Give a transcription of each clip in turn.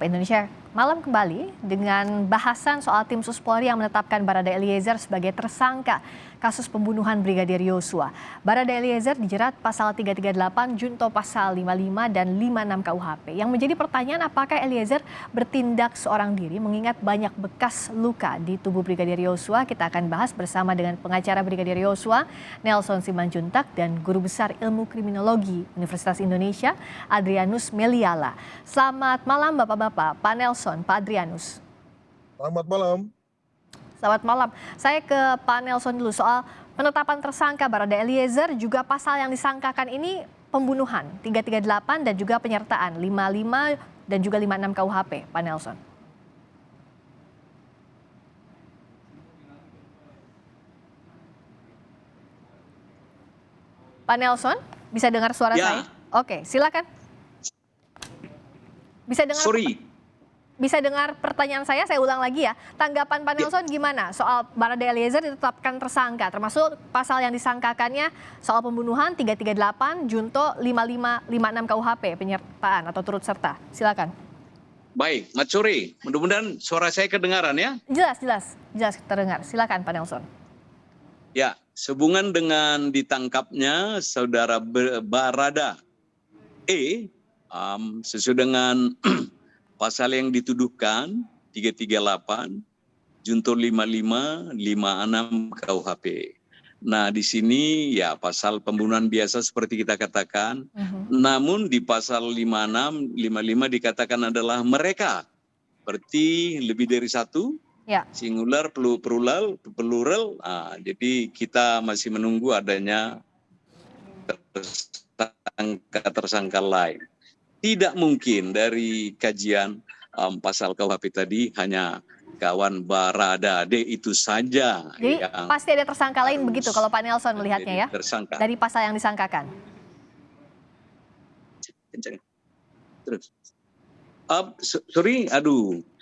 Sapa Indonesia Malam kembali dengan bahasan soal tim Sus Polri yang menetapkan Barada Eliezer sebagai tersangka kasus pembunuhan Brigadir Yosua. Barada Eliezer dijerat pasal 338, junto pasal 55 dan 56 KUHP. Yang menjadi pertanyaan, apakah Eliezer bertindak seorang diri mengingat banyak bekas luka di tubuh Brigadir Yosua? Kita akan bahas bersama dengan pengacara Brigadir Yosua, Nelson Simanjuntak, dan Guru Besar Ilmu Kriminologi Universitas Indonesia, Adrianus Meliala. Selamat malam Bapak-Bapak, Pak Nelson, Pak Adrianus. Selamat malam. Selamat malam. Saya ke Pak Nelson dulu soal penetapan tersangka Barada Eliezer, juga pasal yang disangkakan ini pembunuhan 338 dan juga penyertaan 55 dan juga 56 KUHP, Pak Nelson. Pak Nelson, bisa dengar suara saya? Oke, silakan. Bisa dengar pertanyaan saya ulang lagi ya. Tanggapan Pak Nelson gimana soal Barada Eliezer ditetapkan tersangka, termasuk pasal yang disangkakannya soal pembunuhan 338, junto 55, 56 KUHP, penyertaan atau turut serta. Silakan. Baik, Mat Suri, mudah-mudahan suara saya kedengaran ya? Jelas terdengar. Silakan Pak Nelson. Ya, sehubungan dengan ditangkapnya saudara Barada E, sesuai dengan pasal yang dituduhkan 338, junto 55, 56 KUHP. Nah, di sini ya pasal pembunuhan biasa seperti kita katakan. Namun di pasal 56, 55 dikatakan adalah mereka. Berarti lebih dari satu. Ya. Singular, plural. Jadi kita masih menunggu adanya tersangka lain. Tidak mungkin dari kajian pasal KUHP tadi hanya kawan Barada D itu saja. Jadi pasti ada tersangka lain begitu kalau Pak Nelson melihatnya ya? Tersangka. Dari pasal yang disangkakan. Terus. Sorry,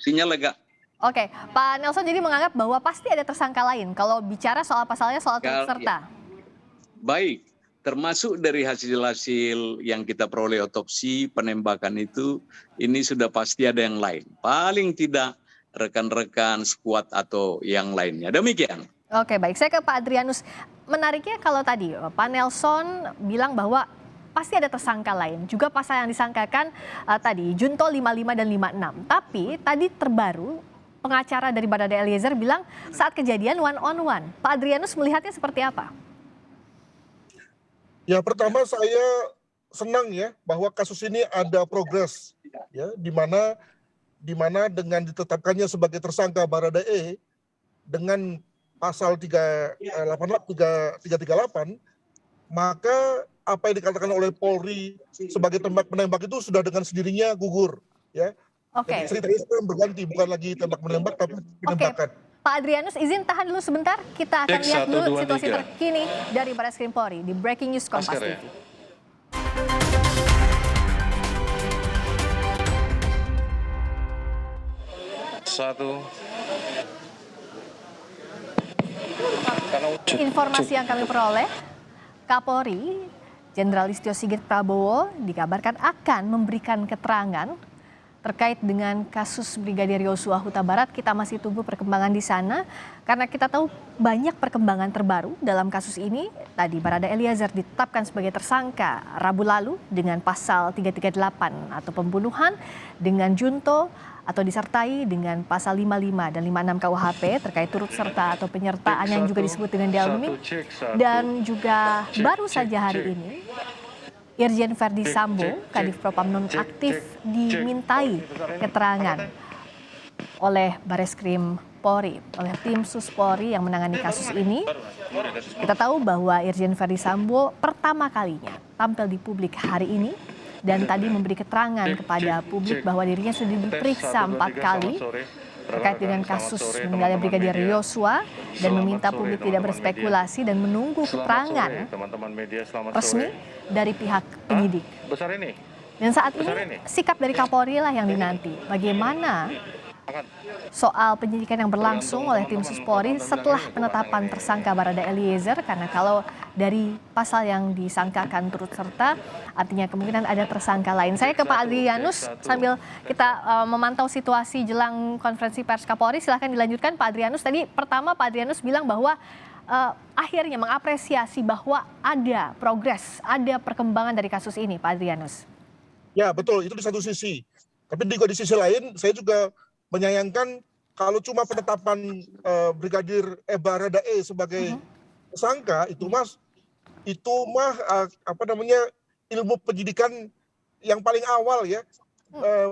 sinyal agak. Oke, Pak Nelson jadi menganggap bahwa pasti ada tersangka lain kalau bicara soal pasalnya soal turut serta. Baik, termasuk dari hasil-hasil yang kita peroleh otopsi penembakan itu, ini sudah pasti ada yang lain. Paling tidak rekan-rekan skuad atau yang lainnya. Demikian. Oke, baik. Saya ke Pak Adrianus. Menariknya kalau tadi Pak Nelson bilang bahwa pasti ada tersangka lain. Juga pasal yang disangkakan tadi junto 55 dan 56. Tapi tadi terbaru pengacara dari Barada Eliezer bilang saat kejadian one on one. Pak Adrianus melihatnya seperti apa? Ya, pertama saya senang ya bahwa kasus ini ada progres ya, di mana dengan ditetapkannya sebagai tersangka Barada E dengan pasal 338, maka apa yang dikatakan oleh Polri sebagai tembak menembak itu sudah dengan sendirinya gugur ya. Oke. Ceritanya sekarang berganti, bukan lagi tembak menembak tapi penembakan. Pak Adrianus, izin tahan dulu sebentar. Kita akan lihat dulu situasi terkini dari Barreskrim Polri di Breaking News Kompas TV. Informasi yang kami peroleh, Kapolri Jenderal Listio Sigit Prabowo dikabarkan akan memberikan keterangan terkait dengan kasus Brigadir Yosua Huta Barat. Kita masih tunggu perkembangan di sana karena kita tahu banyak perkembangan terbaru dalam kasus ini. Tadi Barada Eliezer ditetapkan sebagai tersangka Rabu lalu dengan pasal 338 atau pembunuhan dengan junto atau disertai dengan pasal 55 dan 56 KUHP terkait turut serta atau penyertaan yang juga disebut dengan dialumi. Dan juga baru saja hari ini Irjen Verdi Sambo, Kadif Propam nonaktif, dimintai keterangan oleh Barreskrim Polri, oleh tim Sus Polri yang menangani kasus ini. Kita tahu bahwa Irjen Verdi Sambo pertama kalinya tampil di publik hari ini dan tadi memberi keterangan kepada publik bahwa dirinya sudah diperiksa 4 kali terkait dengan kasus meninggalnya Brigadir Yosua dan meminta publik tidak berspekulasi dan menunggu keterangan resmi dari pihak penyidik. Dan saat ini sikap dari Kapolri lah yang dinanti. Bagaimana soal penyidikan yang berlangsung oleh tim Sus Polri setelah penetapan tersangka Barada Eliezer, karena kalau dari pasal yang disangkakan turut serta artinya kemungkinan ada tersangka lain. Saya ke Pak Adrianus sambil kita memantau situasi jelang konferensi pers Kapolri. Silahkan dilanjutkan Pak Adrianus. Tadi pertama Pak Adrianus bilang bahwa akhirnya mengapresiasi bahwa ada progres, ada perkembangan dari kasus ini, Pak Adrianus. Ya betul, itu di satu sisi. Tapi di sisi lain saya juga menyayangkan kalau cuma penetapan Brigadir Barada E sebagai tersangka itu mah apa namanya ilmu penyidikan yang paling awal ya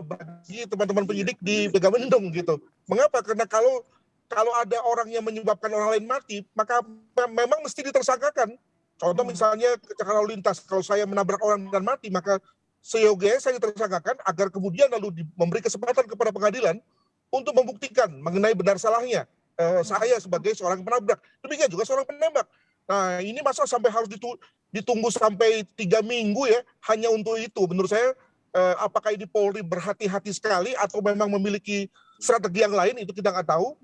bagi teman-teman penyidik di Megamendung gitu. Mengapa? Karena kalau ada orang yang menyebabkan orang lain mati, maka memang mesti ditersangkakan. Contoh misalnya kecelakaan lalu lintas, kalau saya menabrak orang dan mati, maka seyogianya saya ditersangkakan agar kemudian lalu memberi kesempatan kepada pengadilan untuk membuktikan mengenai benar salahnya saya sebagai seorang penabrak. Demikian juga seorang penembak. Nah ini masa sampai harus ditunggu sampai 3 minggu ya hanya untuk itu. Menurut saya apakah ini Polri berhati-hati sekali atau memang memiliki strategi yang lain itu kita nggak tahu.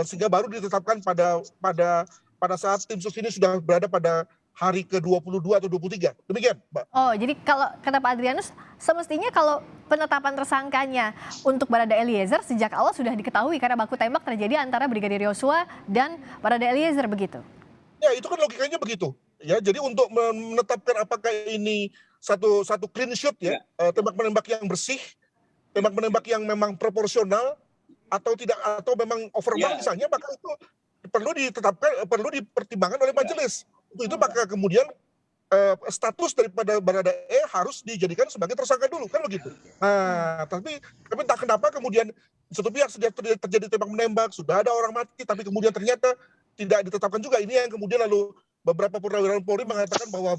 Sehingga baru ditetapkan pada saat tim sus ini sudah berada pada hari ke-22 atau 23. Demikian, Mbak. Oh, jadi kalau kata Pak Adrianus, semestinya kalau penetapan tersangkanya untuk Barada Eliezer sejak awal sudah diketahui karena baku tembak terjadi antara Brigadir Yosua dan Barada Eliezer begitu. Ya, itu kan logikanya begitu. Ya, jadi untuk menetapkan apakah ini satu clean sheet ya, tembak menembak yang bersih, tembak menembak yang memang proporsional atau tidak atau memang overball misalnya, maka itu perlu dipertimbangkan oleh majelis. Itu maka kemudian status daripada Barada E harus dijadikan sebagai tersangka dulu kan begitu. Nah, tapi entah kenapa kemudian satu pihak sudah terjadi tembak menembak, sudah ada orang mati, tapi kemudian ternyata tidak ditetapkan juga. Ini yang kemudian lalu beberapa purnawirawan Polri mengatakan bahwa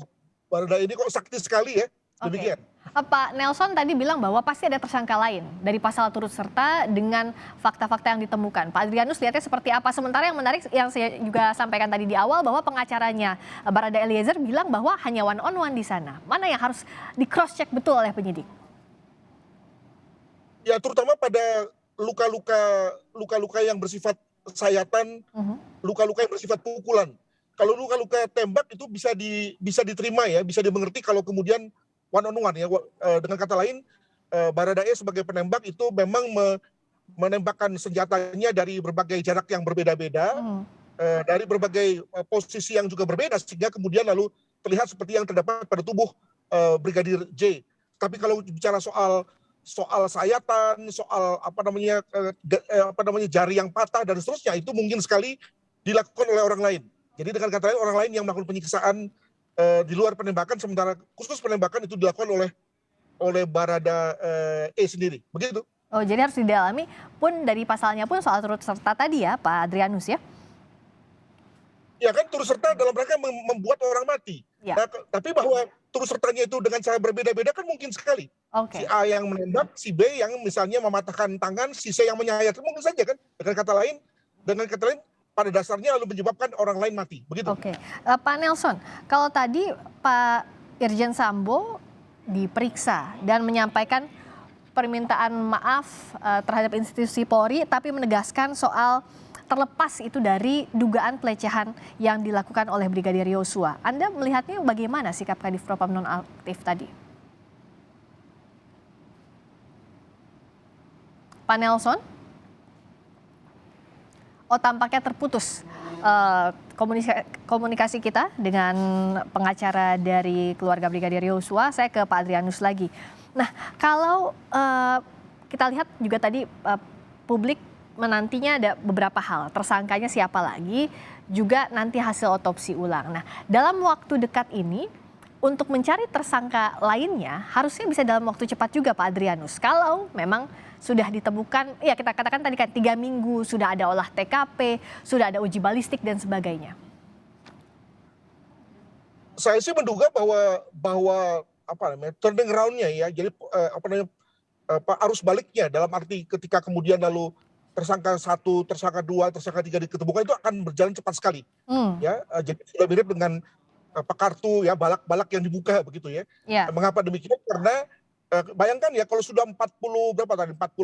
Barada ini kok sakti sekali ya. Demikian. Pak Nelson tadi bilang bahwa pasti ada tersangka lain dari pasal turut serta dengan fakta-fakta yang ditemukan. Pak Adrianus lihatnya seperti apa? Sementara yang menarik yang saya juga sampaikan tadi di awal bahwa pengacaranya Barada Eliezer bilang bahwa hanya one on one di sana. Mana yang harus di cross check betul oleh penyidik? Ya terutama pada luka-luka yang bersifat sayatan, luka-luka yang bersifat pukulan. Kalau luka-luka tembak itu bisa diterima ya, bisa dimengerti kalau kemudian one on one ya. Dengan kata lain, Barada E sebagai penembak itu memang menembakkan senjatanya dari berbagai jarak yang berbeda-beda, dari berbagai posisi yang juga berbeda, sehingga kemudian lalu terlihat seperti yang terdapat pada tubuh Brigadir J. Tapi kalau bicara soal sayatan, soal apa namanya jari yang patah dan seterusnya, itu mungkin sekali dilakukan oleh orang lain. Jadi dengan kata lain orang lain yang melakukan penyiksaan di luar penembakan, sementara khusus penembakan itu dilakukan oleh Barada E sendiri. Begitu. Oh, jadi harus didalami pun dari pasalnya pun soal turut serta tadi ya, Pak Adrianus ya? Ya kan turut serta dalam rangka membuat orang mati. Ya. Nah, tapi bahwa turut sertanya itu dengan cara berbeda-beda kan mungkin sekali. Si A yang menembak, si B yang misalnya mematahkan tangan, si C yang menyayat, mungkin saja kan. Dengan kata lain pada dasarnya lalu menyebabkan orang lain mati. Begitu. Oke. Pak Nelson, kalau tadi Pak Irjen Sambo diperiksa dan menyampaikan permintaan maaf terhadap institusi Polri, tapi menegaskan soal terlepas itu dari dugaan pelecehan yang dilakukan oleh Brigadir Yosua. Anda melihatnya bagaimana sikap Kadif Propam nonaktif tadi? Pak Nelson? Oh, tampaknya terputus komunikasi kita dengan pengacara dari keluarga Brigadir Yosua. Saya ke Pak Adrianus lagi. Nah, kalau kita lihat juga tadi publik menantinya ada beberapa hal. Tersangkanya siapa lagi, juga nanti hasil otopsi ulang. Nah, dalam waktu dekat ini, untuk mencari tersangka lainnya, harusnya bisa dalam waktu cepat juga Pak Adrianus. Kalau memang sudah ditemukan, ya kita katakan tadi kan 3 minggu, sudah ada olah TKP, sudah ada uji balistik dan sebagainya. Saya sih menduga bahwa turning round-nya ya, jadi arus baliknya dalam arti ketika kemudian lalu tersangka 1, tersangka 2, tersangka 3 diketemukan itu akan berjalan cepat sekali. Ya, jadi sudah mirip dengan kartu ya balak-balak yang dibuka begitu ya. Mengapa demikian? Karena bayangkan ya kalau sudah 40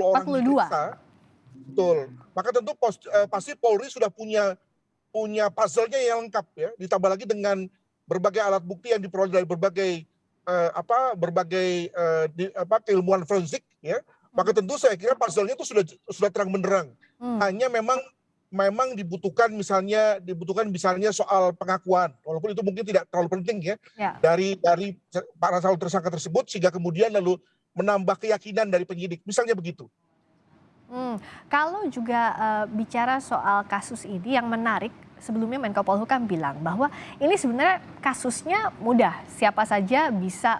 orang diperiksa, Betul. Maka tentu pasti Polri sudah punya puzzle-nya yang lengkap ya, ditambah lagi dengan berbagai alat bukti yang diperoleh dari berbagai keilmuan forensik ya. Maka tentu saya kira puzzle-nya itu sudah terang benderang. Hanya memang dibutuhkan misalnya soal pengakuan, walaupun itu mungkin tidak terlalu penting ya, dari para calon tersangka tersebut, sehingga kemudian lalu menambah keyakinan dari penyidik, misalnya begitu. Kalau juga bicara soal kasus ini yang menarik, sebelumnya Menko Polhukam bilang bahwa ini sebenarnya kasusnya mudah, siapa saja bisa,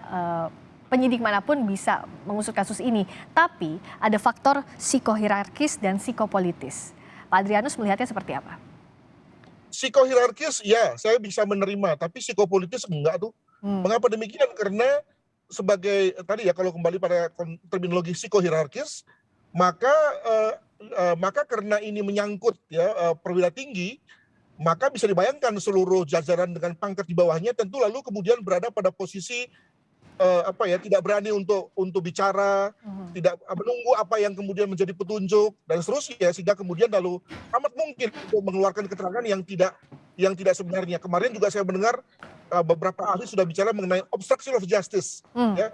penyidik manapun bisa mengusut kasus ini. Tapi ada faktor psikohierarkis dan psikopolitis. Pak Adrianus melihatnya seperti apa? Psikohierarkis ya saya bisa menerima, tapi psikopolitis enggak tuh. Mengapa demikian? Karena sebagai tadi ya, kalau kembali pada terminologi psikohierarkis, maka karena ini menyangkut ya perwira tinggi, maka bisa dibayangkan seluruh jajaran dengan pangkat di bawahnya tentu lalu kemudian berada pada posisi tidak berani untuk bicara, tidak menunggu apa yang kemudian menjadi petunjuk dan seterusnya, sehingga kemudian lalu amat mungkin untuk mengeluarkan keterangan yang tidak sebenarnya. Kemarin juga saya mendengar beberapa ahli sudah bicara mengenai obstruction of justice, ya,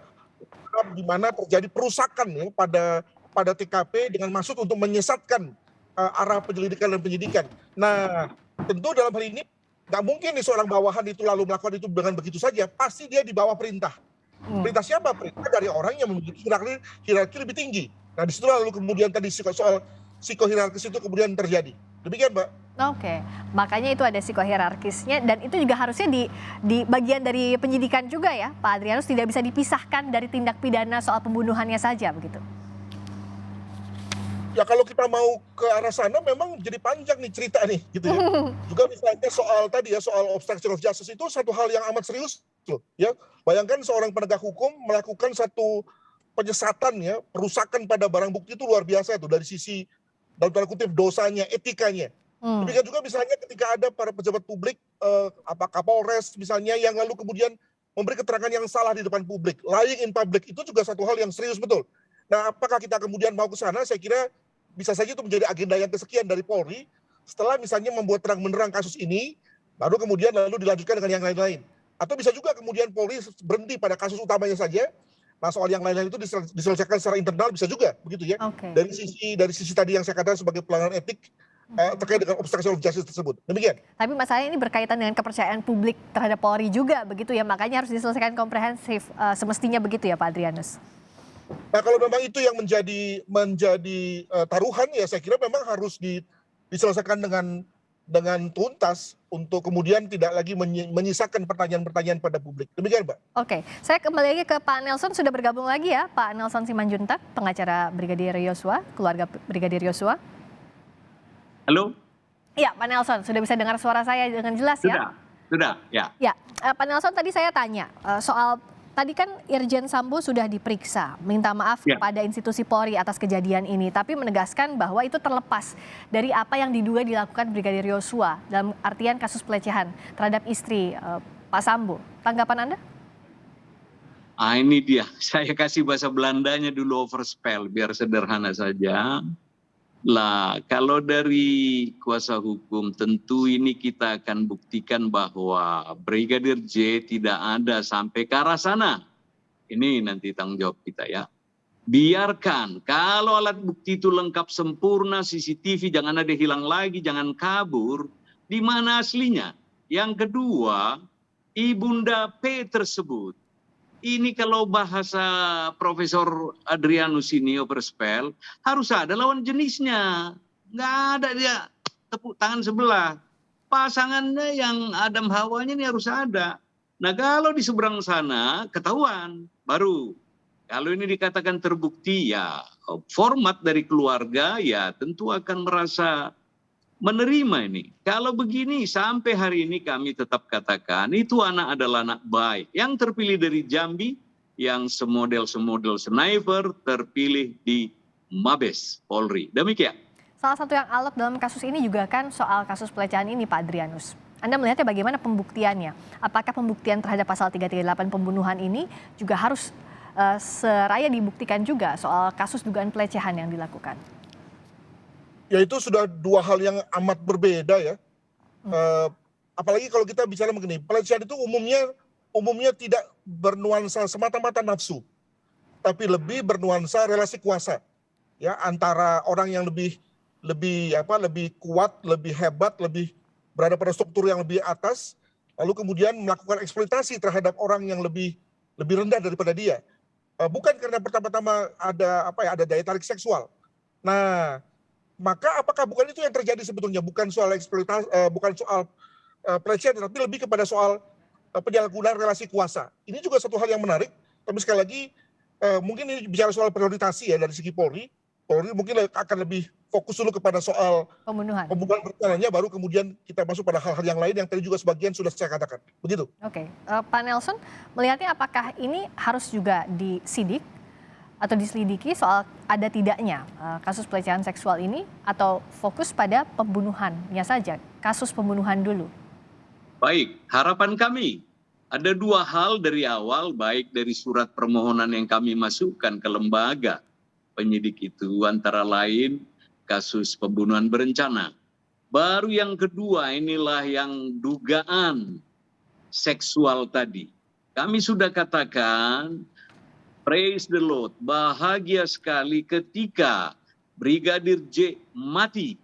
di mana terjadi perusakan ya pada TKP dengan maksud untuk menyesatkan arah penyelidikan dan penyidikan. Nah, tentu dalam hal ini nggak mungkin nih seorang bawahan itu lalu melakukan itu dengan begitu saja. Pasti dia di bawah perintah. Perintah siapa? Perintah dari orang yang memiliki hierarki lebih tinggi. Nah, di situ lalu kemudian tadi soal psikohierarkis itu kemudian terjadi. Demikian, Mbak. Oke, makanya itu ada psikohierarkisnya, dan itu juga harusnya di bagian dari penyidikan juga ya, Pak Adrianus, tidak bisa dipisahkan dari tindak pidana soal pembunuhannya saja begitu. Ya kalau kita mau ke arah sana memang jadi panjang nih cerita nih gitu ya. Juga misalnya soal obstruction of justice itu satu hal yang amat serius loh ya. Bayangkan seorang penegak hukum melakukan satu penyesatan ya, perusakan pada barang bukti itu luar biasa itu dari sisi dalam tanda kutip dosanya, etikanya. Demikian juga misalnya ketika ada para pejabat publik Kapolres misalnya yang lalu kemudian memberi keterangan yang salah di depan publik, lying in public, itu juga satu hal yang serius betul. Nah, apakah kita kemudian mau ke sana? Saya kira bisa saja itu menjadi agenda yang kesekian dari Polri setelah misalnya membuat terang menerang kasus ini, baru kemudian lalu dilanjutkan dengan yang lain-lain. Atau bisa juga kemudian Polri berhenti pada kasus utamanya saja. Nah, soal yang lain-lain itu diselesaikan secara internal, bisa juga begitu ya. Okay. Dari sisi tadi yang saya katakan sebagai pelanggaran etik terkait dengan obstruction of justice tersebut. Demikian. Tapi masalahnya ini berkaitan dengan kepercayaan publik terhadap Polri juga begitu ya. Makanya harus diselesaikan komprehensif, semestinya begitu ya Pak Adrianus. Nah, kalau memang itu yang menjadi taruhan ya saya kira memang harus diselesaikan dengan tuntas untuk kemudian tidak lagi menyisakan pertanyaan-pertanyaan pada publik. Demikian, Pak. Oke, saya kembali lagi ke Pak Nelson, sudah bergabung lagi ya Pak Nelson Simanjuntak, pengacara Brigadir Yosua, keluarga Brigadir Yosua. Halo? Iya, Pak Nelson, sudah bisa dengar suara saya dengan jelas ya? Sudah, ya. Ya, Pak Nelson, tadi saya tanya soal tadi kan Irjen Sambo sudah diperiksa, minta maaf kepada institusi Polri atas kejadian ini, tapi menegaskan bahwa itu terlepas dari apa yang diduga dilakukan Brigadir Yosua dalam artian kasus pelecehan terhadap istri Pak Sambo. Tanggapan Anda? Ini dia, saya kasih bahasa Belandanya dulu overspell, biar sederhana saja. Lah, kalau dari kuasa hukum tentu ini kita akan buktikan bahwa Brigadir J tidak ada sampai ke arah sana. Ini nanti tanggung jawab kita ya. Biarkan, kalau alat bukti itu lengkap sempurna, CCTV jangan ada hilang lagi, jangan kabur. Di mana aslinya? Yang kedua, Ibunda P tersebut. Ini kalau bahasa Profesor Adrianus ini overspell, harus ada lawan jenisnya. Nggak ada dia tepuk tangan sebelah. Pasangannya yang Adam Hawanya ini harus ada. Nah kalau di seberang sana ketahuan, baru. Kalau ini dikatakan terbukti ya format dari keluarga ya tentu akan merasa menerima ini. Kalau begini sampai hari ini kami tetap katakan itu anak adalah anak baik. Yang terpilih dari Jambi, yang semodel sniper terpilih di Mabes Polri. Demikian. Salah satu yang alot dalam kasus ini juga kan soal kasus pelecehan ini Pak Adrianus. Anda melihatnya bagaimana pembuktiannya? Apakah pembuktian terhadap pasal 338 pembunuhan ini juga harus seraya dibuktikan juga soal kasus dugaan pelecehan yang dilakukan? Ya itu sudah dua hal yang amat berbeda ya. Apalagi kalau kita bicara mengenai pelecehan itu umumnya tidak bernuansa semata-mata nafsu, tapi lebih bernuansa relasi kuasa ya antara orang yang lebih kuat, lebih hebat, lebih berada pada struktur yang lebih atas, lalu kemudian melakukan eksploitasi terhadap orang yang lebih rendah daripada dia. Bukan karena pertama-tama ada daya tarik seksual. Nah, maka apakah bukan itu yang terjadi sebetulnya? Bukan soal eksploitasi, bukan soal pelecehan, tapi lebih kepada soal penyalahgunaan relasi kuasa. Ini juga satu hal yang menarik. Tapi sekali lagi, mungkin ini bicara soal prioritasi ya dari segi Polri. Polri mungkin akan lebih fokus dulu kepada soal Pembunuhan. berencananya, baru kemudian kita masuk pada hal-hal yang lain yang tadi juga sebagian sudah saya katakan. Begitu. Oke, Pak Nelson melihatnya apakah ini harus juga disidik atau diselidiki soal ada tidaknya kasus pelecehan seksual ini, atau fokus pada pembunuhannya saja, kasus pembunuhan dulu? Baik, harapan kami ada dua hal dari awal, baik dari surat permohonan yang kami masukkan ke lembaga penyidik itu, antara lain kasus pembunuhan berencana. Baru yang kedua inilah yang dugaan seksual tadi. Kami sudah katakan, praise the Lord, bahagia sekali ketika Brigadir J mati,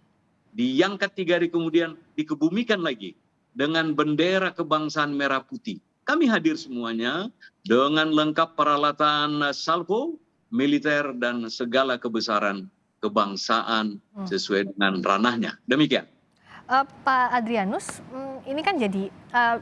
diangkat 3 hari kemudian dikebumikan lagi dengan bendera kebangsaan merah putih. Kami hadir semuanya dengan lengkap peralatan salvo, militer, dan segala kebesaran kebangsaan sesuai dengan ranahnya. Demikian. Pak Adrianus, ini kan jadi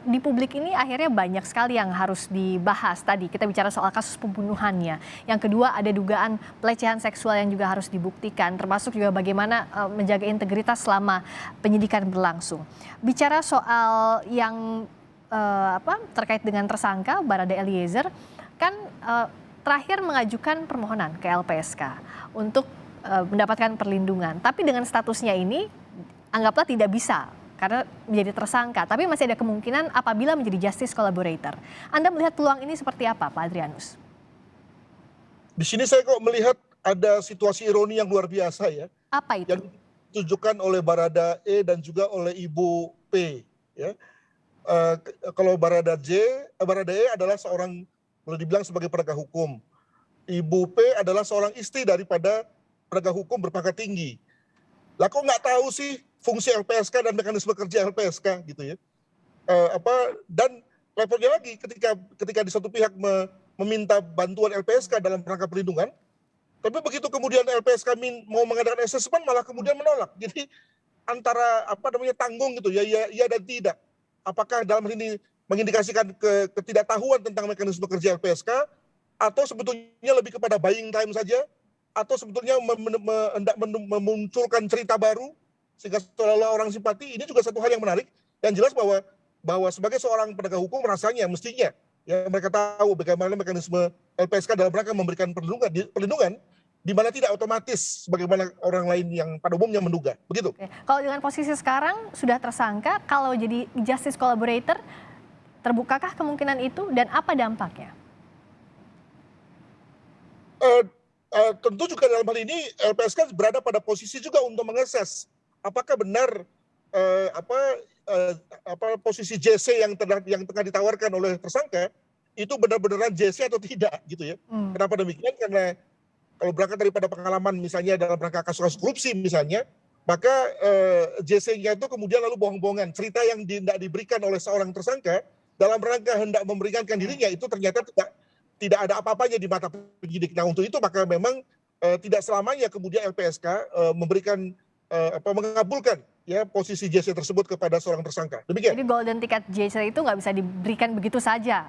di publik ini akhirnya banyak sekali yang harus dibahas. Tadi kita bicara soal kasus pembunuhannya. Yang kedua ada dugaan pelecehan seksual yang juga harus dibuktikan, termasuk juga bagaimana menjaga integritas selama penyidikan berlangsung. Bicara soal yang terkait dengan tersangka Barada Eliezer, kan terakhir mengajukan permohonan ke LPSK untuk mendapatkan perlindungan. Tapi dengan statusnya ini anggaplah tidak bisa karena menjadi tersangka, tapi masih ada kemungkinan apabila menjadi justice collaborator. Anda melihat peluang ini seperti apa, Pak Adrianus? Di sini saya kok melihat ada situasi ironi yang luar biasa ya. Apa itu? Yang ditunjukkan oleh Barada E dan juga oleh Ibu P. Ya. Kalau Barada E adalah seorang, boleh dibilang sebagai penegak hukum. Ibu P adalah seorang istri daripada penegak hukum berpangkat tinggi. Lah kok nggak tahu sih fungsi LPSK dan mekanisme kerja LPSK gitu ya. Dan repotnya lagi ketika di satu pihak meminta bantuan LPSK dalam rangka perlindungan, tapi begitu kemudian LPSK mau mengadakan asesmen malah kemudian menolak. Jadi antara tanggung gitu ya dan tidak. Apakah dalam hal ini mengindikasikan ketidaktahuan tentang mekanisme kerja LPSK, atau sebetulnya lebih kepada buying time saja, atau sebetulnya hendak memunculkan cerita baru sehingga seolah-olah orang simpati. Ini juga satu hal yang menarik. Yang jelas bahwa sebagai seorang penegak hukum rasanya mestinya ya mereka tahu bagaimana mekanisme LPSK dalam rangka memberikan perlindungan di mana tidak otomatis sebagaimana orang lain yang pada umumnya menduga. Begitu. Oke. Kalau dengan posisi sekarang sudah tersangka, kalau jadi justice collaborator, terbukakah kemungkinan itu dan apa dampaknya? Tentu juga dalam hal ini LPSK berada pada posisi juga untuk mengakses apakah benar posisi JC yang tengah ditawarkan oleh tersangka itu benar-benaran JC atau tidak gitu ya. Kenapa demikian? Karena kalau berangkat daripada pengalaman misalnya dalam rangka kasus-kasus korupsi misalnya, maka JC-nya itu kemudian lalu bohong-bohongan. Cerita yang tidak diberikan oleh seorang tersangka dalam rangka hendak memberikan dirinya itu ternyata tidak ada apa-apanya di mata penyidik. Nah untuk itu maka memang tidak selamanya kemudian LPSK mengabulkan ya posisi JC tersebut kepada seorang tersangka. Demikian. Jadi golden ticket JC itu nggak bisa diberikan begitu saja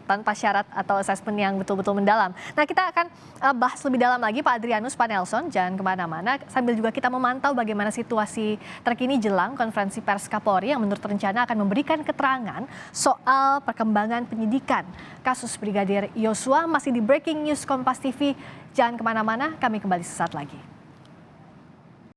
tanpa syarat atau asesmen yang betul-betul mendalam. Nah kita akan bahas lebih dalam lagi Pak Adrianus, Pak Nelson, jangan kemana-mana. Sambil juga kita memantau bagaimana situasi terkini jelang konferensi pers Kapolri yang menurut rencana akan memberikan keterangan soal perkembangan penyidikan kasus Brigadir Yosua. Masih di Breaking News Kompas TV, jangan kemana-mana, kami kembali sesaat lagi.